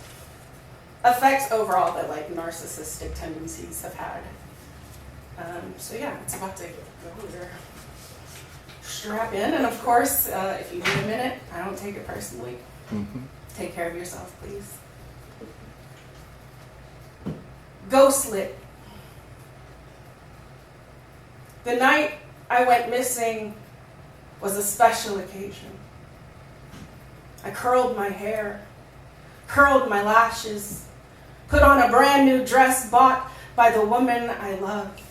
S2: effects overall that like narcissistic tendencies have had. So yeah, it's about to go here. Strap in, and of course, if you need a minute, I don't take it personally. Take care of yourself, please. Ghostlit. The night I went missing was a special occasion. I curled my hair, curled my lashes, put on a brand new dress bought by the woman I loved.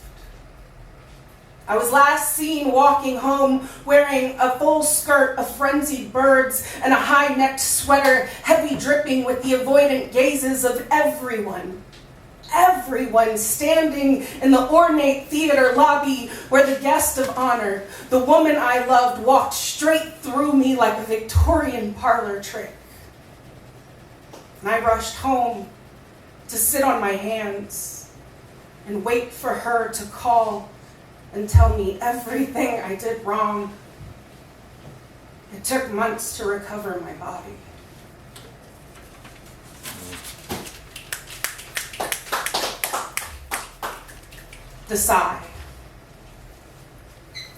S2: I was last seen walking home wearing a full skirt of frenzied birds and a high-necked sweater, heavy dripping with the avoidant gazes of everyone. Everyone standing in the ornate theater lobby where the guest of honor, the woman I loved, walked straight through me like a Victorian parlor trick. And I rushed home to sit on my hands and wait for her to call and tell me everything I did wrong. It took months to recover my body. The sigh.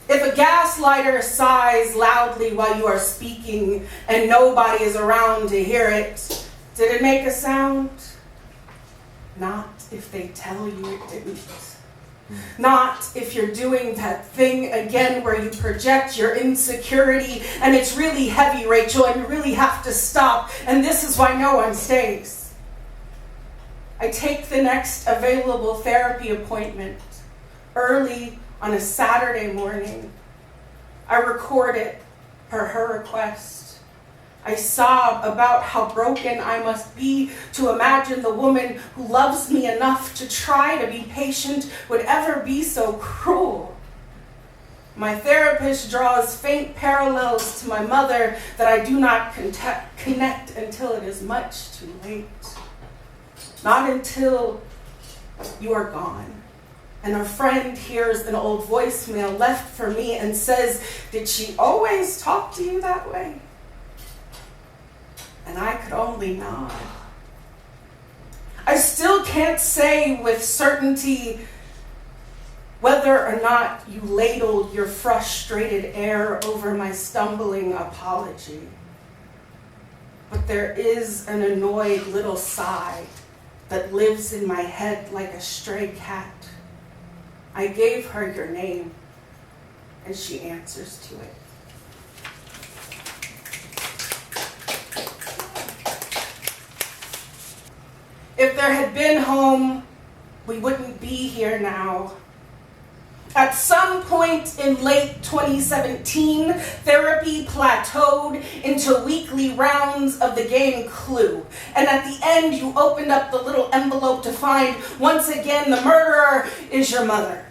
S2: If a gaslighter sighs loudly while you are speaking and nobody is around to hear it, did it make a sound? Not if they tell you it didn't. Not if you're doing that thing again where you project your insecurity and it's really heavy, Rachel, and you really have to stop, and this is why no one stays. I take the next available therapy appointment early on a Saturday morning. I record it per her request. I sob about how broken I must be to imagine the woman who loves me enough to try to be patient would ever be so cruel. My therapist draws faint parallels to my mother that I do not connect until it is much too late. Not until you are gone. And a friend hears an old voicemail left for me and says, "Did she always talk to you that way?" And I could only nod. I still can't say with certainty whether or not you ladled your frustrated air over my stumbling apology. But there is an annoyed little sigh that lives in my head like a stray cat. I gave her your name, and she answers to it. If there had been home, we wouldn't be here now. At some point in late 2017, therapy plateaued into weekly rounds of the game Clue. And at the end, you opened up the little envelope to find, once again, the murderer is your mother.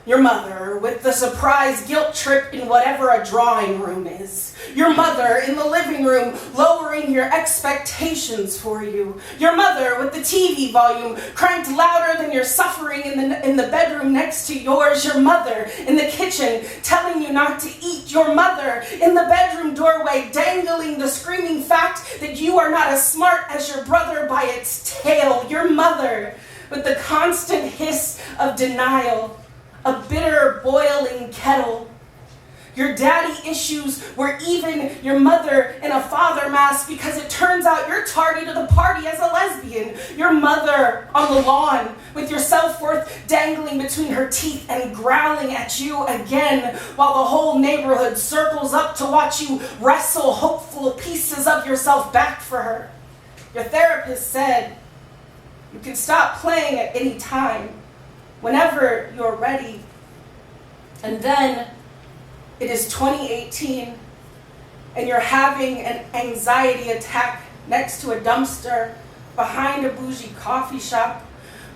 S2: Your mother with the surprise guilt trip in whatever a drawing room is. Your mother in the living room lowering your expectations for you. Your mother with the TV volume cranked louder than your suffering in the bedroom next to yours. Your mother in the kitchen telling you not to eat. Your mother in the bedroom doorway dangling the screaming fact that you are not as smart as your brother by its tail. Your mother with the constant hiss of denial. A bitter, boiling kettle. Your daddy issues were even your mother in a father mask because it turns out you're tardy to the party as a lesbian. Your mother on the lawn with your self-worth dangling between her teeth and growling at you again while the whole neighborhood circles up to watch you wrestle hopeful pieces of yourself back for her. Your therapist said you can stop playing at any time, whenever you're ready. And then it is 2018 and you're having an anxiety attack next to a dumpster behind a bougie coffee shop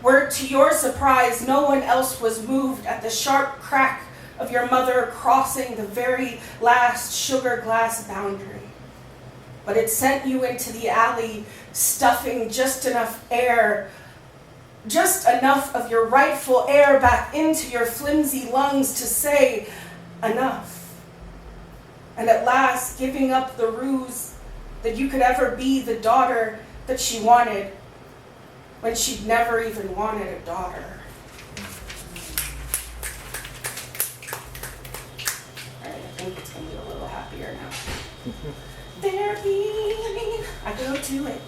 S2: where to your surprise no one else was moved at the sharp crack of your mother crossing the very last sugar glass boundary. But it sent you into the alley, stuffing just enough air, just enough of your rightful air back into your flimsy lungs to say enough. And at last giving up the ruse that you could ever be the daughter that she wanted when she'd never even wanted a daughter. All right, I think it's gonna be a little happier now. Therapy, I go to it.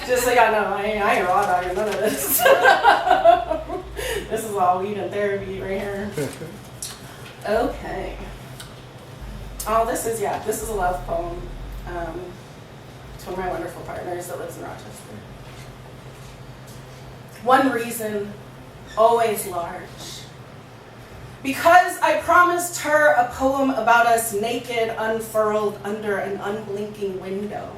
S2: Just so y'all know, I ain't raw dogging none of this. This is all weed and therapy right here. Okay. Oh, this is a love poem to one of my wonderful partners that lives in Rochester. One reason, always large. Because I promised her a poem about us naked, unfurled under an unblinking window.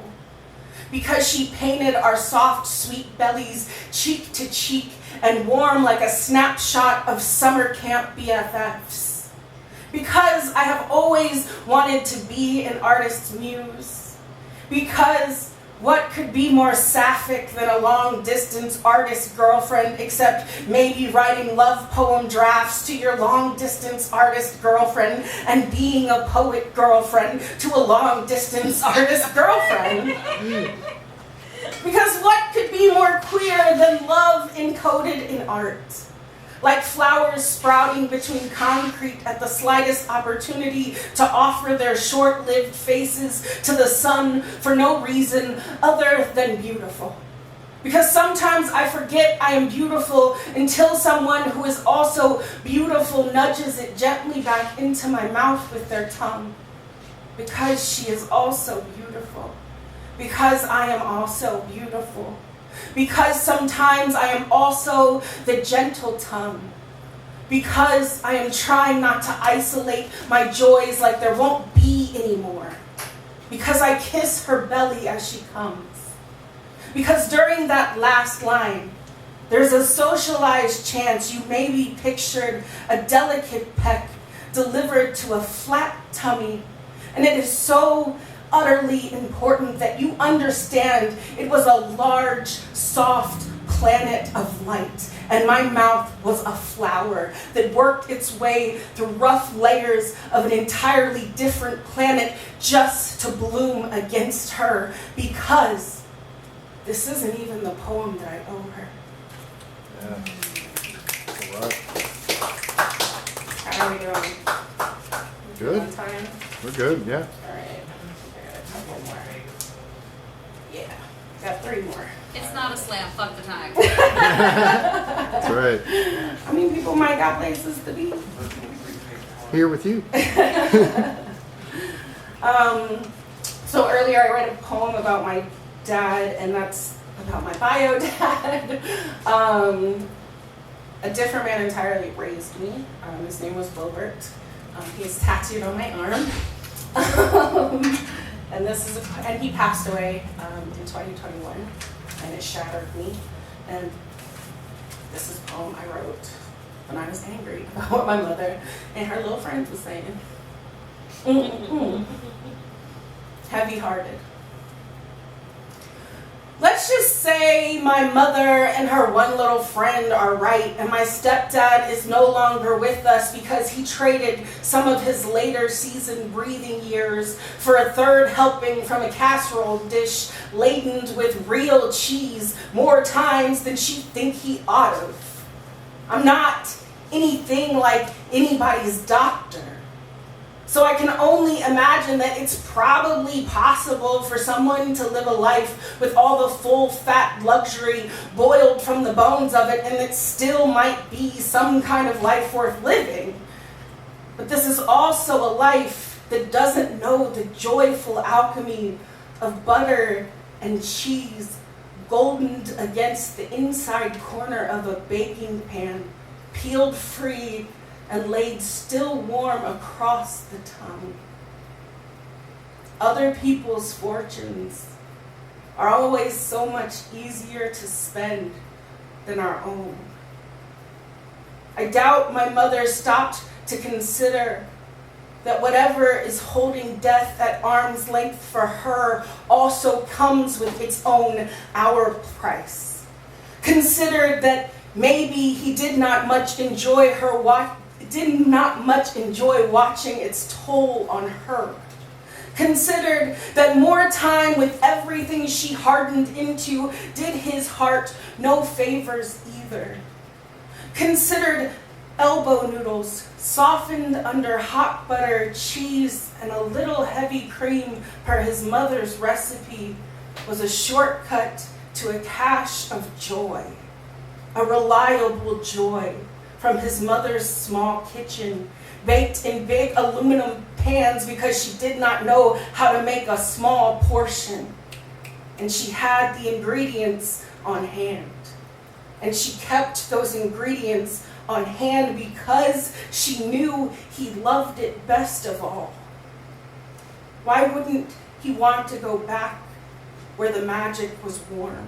S2: Because she painted our soft, sweet bellies cheek to cheek and warm like a snapshot of summer camp BFFs. Because I have always wanted to be an artist's muse. Because what could be more sapphic than a long-distance artist girlfriend, except maybe writing love poem drafts to your long-distance artist girlfriend and being a poet girlfriend to a long-distance artist girlfriend? Because what could be more queer than love encoded in art? Like flowers sprouting between concrete at the slightest opportunity to offer their short-lived faces to the sun for no reason other than beautiful. Because sometimes I forget I am beautiful until someone who is also beautiful nudges it gently back into my mouth with their tongue. Because she is also beautiful. Because I am also beautiful. Because sometimes I am also the gentle tongue. Because I am trying not to isolate my joys like there won't be anymore. Because I kiss her belly as she comes. Because during that last line, there's a socialized chance you maybe pictured a delicate peck delivered to a flat tummy. And it is so utterly important that you understand it was a large, soft planet of light, and my mouth was a flower that worked its way through rough layers of an entirely different planet just to bloom against her, because this isn't even the poem that I owe her.
S4: Yeah. All right.
S2: How are we doing?
S4: Good.
S2: On time?
S4: We're good, yeah.
S2: All right. I got a couple more. Yeah, got 3 more.
S5: It's not a slam, fuck the time.
S4: That's right.
S2: I mean, people might got places to be.
S4: Here with you.
S2: So earlier I read a poem about my dad, and that's about my bio dad. A different man entirely raised me. His name was Wilbert. He's tattooed on my arm. And he passed away in 2021, and it shattered me. And this is a poem I wrote when I was angry about what my mother and her little friends was saying. Heavy-hearted. Let's just say my mother and her one little friend are right, and my stepdad is no longer with us because he traded some of his later season breathing years for a third helping from a casserole dish laden with real cheese more times than she'd think he ought to. I'm not anything like anybody's doctor. So I can only imagine that it's probably possible for someone to live a life with all the full fat luxury boiled from the bones of it, and it still might be some kind of life worth living. But this is also a life that doesn't know the joyful alchemy of butter and cheese goldened against the inside corner of a baking pan, peeled free and laid still warm across the tongue. Other people's fortunes, are always so much easier to spend than our own. I doubt my mother stopped to consider that whatever is holding death at arm's length for her also comes with its own hour price. Considered that maybe he did not much enjoy watching its toll on her. Considered that more time with everything she hardened into did his heart no favors either. Considered elbow noodles softened under hot butter, cheese, and a little heavy cream per his mother's recipe was a shortcut to a cache of joy, a reliable joy from his mother's small kitchen, baked in big aluminum pans because she did not know how to make a small portion. And she had the ingredients on hand. And she kept those ingredients on hand because she knew he loved it best of all. Why wouldn't he want to go back where the magic was warm?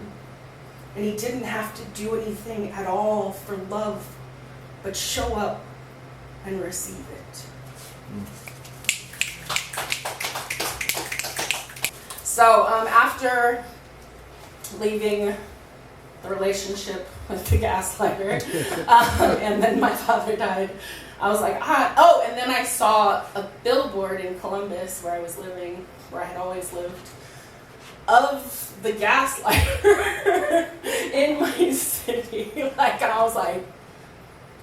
S2: And he didn't have to do anything at all for love, but show up and receive it. So after leaving the relationship with the gaslighter, and then my father died, I was like, and then I saw a billboard in Columbus where I was living, where I had always lived, of the gaslighter in my city. And I was like,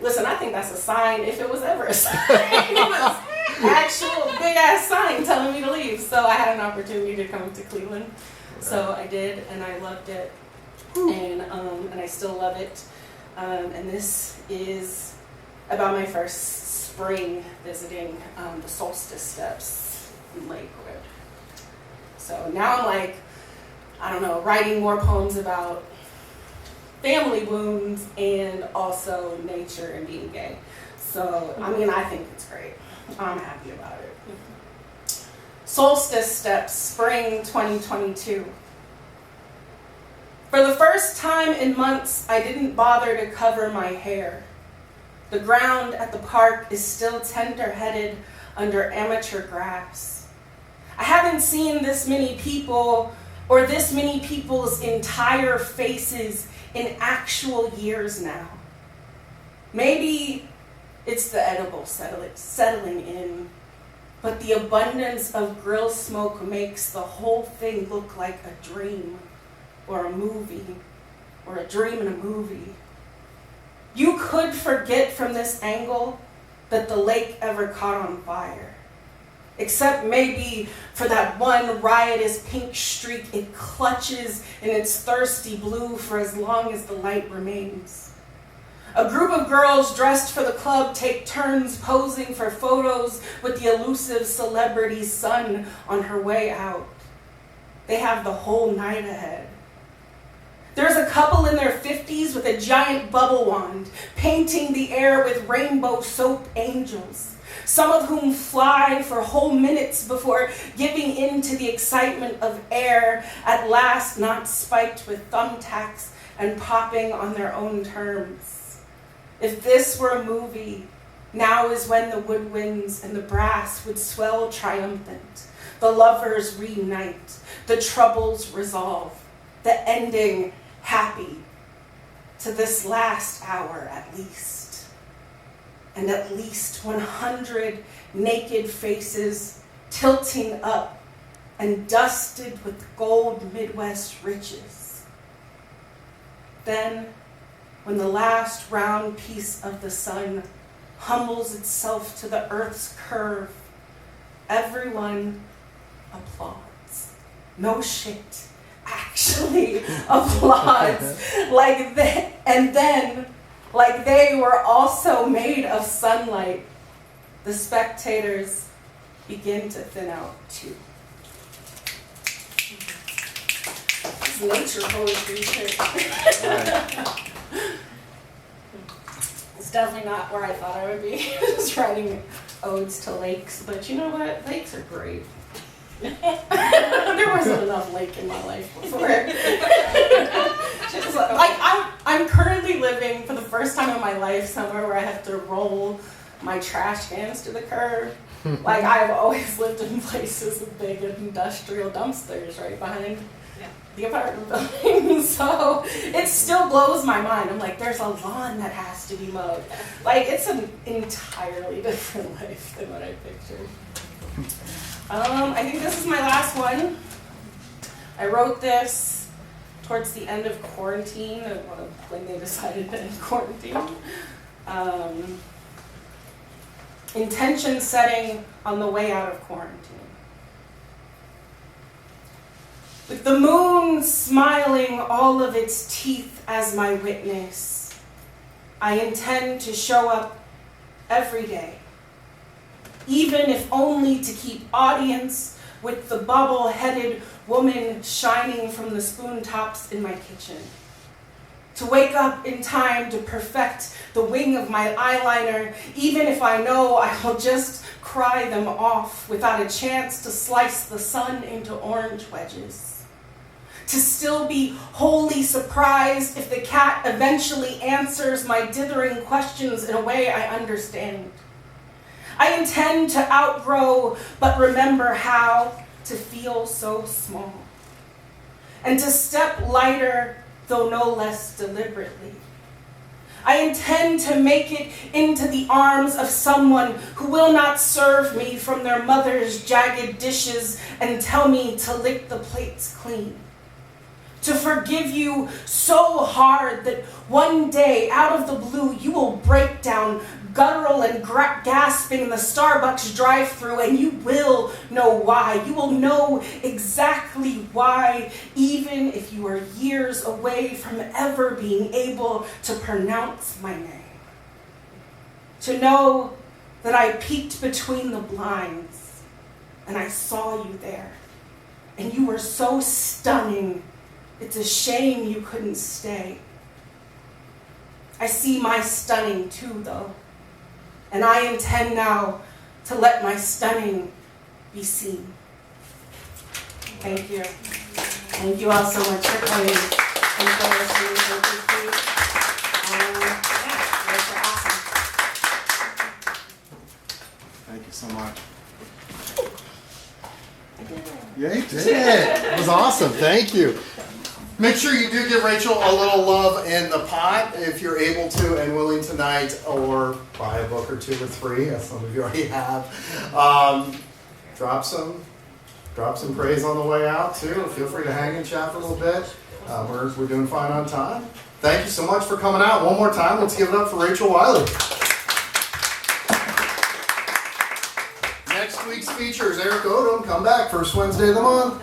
S2: listen, I think that's a sign, if it was ever a sign. It was an actual big ass sign telling me to leave. So I had an opportunity to come to Cleveland. So I did, and I loved it. And I still love it. And this is about my first spring visiting the Solstice steps in Lakewood. So now I'm like, writing more poems about family wounds and also nature and being gay. So, I think it's great. I'm happy about it. Solstice steps, spring 2022. For the first time in months, I didn't bother to cover my hair. The ground at the park is still tender-headed under amateur grass. I haven't seen this many people or this many people's entire faces in actual years now. Maybe it's the edible settling in, but the abundance of grill smoke makes the whole thing look like a dream or a movie or a dream in a movie. You could forget from this angle that the lake ever caught on fire. Except maybe for that one riotous pink streak it clutches in its thirsty blue for as long as the light remains. A group of girls dressed for the club take turns posing for photos with the elusive celebrity sun on her way out. They have the whole night ahead. There's a couple in their 50s with a giant bubble wand, painting the air with rainbow soap angels, some of whom fly for whole minutes before giving in to the excitement of air, at last not spiked with thumbtacks and popping on their own terms. If this were a movie, now is when the woodwinds and the brass would swell triumphant, the lovers reunite, the troubles resolve, the ending happy, to this last hour at least. And at least 100 naked faces tilting up and dusted with gold Midwest riches. Then, when the last round piece of the sun humbles itself to the earth's curve, everyone applauds. No shit. Actually applauds. And then, like they were also made of sunlight, the spectators begin to thin out too. It's nature poetry shit. It's definitely not where I thought I would be, just writing odes to lakes, but you know what? Lakes are great. There wasn't enough lake in my life before. Just like I'm currently living for the first time in my life somewhere where I have to roll my trash cans to the curb. Like I've always lived in places with big industrial dumpsters right behind the apartment building. So it still blows my mind. I'm like, there's a lawn that has to be mowed. Like it's an entirely different life than what I pictured. I think this is my last one. I wrote this towards the end of quarantine, when they decided to end quarantine. Intention setting on the way out of quarantine. With the moon smiling all of its teeth as my witness, I intend to show up every day, even if only to keep audience with the bubble-headed woman shining from the spoon tops in my kitchen. To wake up in time to perfect the wing of my eyeliner, even if I know I will just cry them off without a chance to slice the sun into orange wedges. To still be wholly surprised if the cat eventually answers my dithering questions in a way I understand. I intend to outgrow, but remember how to feel so small. And to step lighter, though no less deliberately. I intend to make it into the arms of someone who will not serve me from their mother's jagged dishes and tell me to lick the plates clean. To forgive you so hard that one day, out of the blue, you will break down, guttural and gasping in the Starbucks drive-thru, and you will know why. You will know exactly why, even if you are years away from ever being able to pronounce my name. To know that I peeked between the blinds, and I saw you there, and you were so stunning. It's a shame you couldn't stay. I see my stunning too, though, and I intend now to let my stunning be seen. Thank you. Thank you all so much for coming and for listening.
S4: Thank you so much.
S2: I did it.
S4: Yeah, you did it. It was awesome. Thank you. Make sure you do give Rachel a little love in the pot if you're able to and willing tonight, or buy a book or two or three, as some of you already have. Drop some praise on the way out too. Feel free to hang and chat for a little bit. We're doing fine on time. Thank you so much for coming out. One more time, let's give it up for Rachel Wiley. Next week's feature is Eric Odom. Come back, first Wednesday of the month.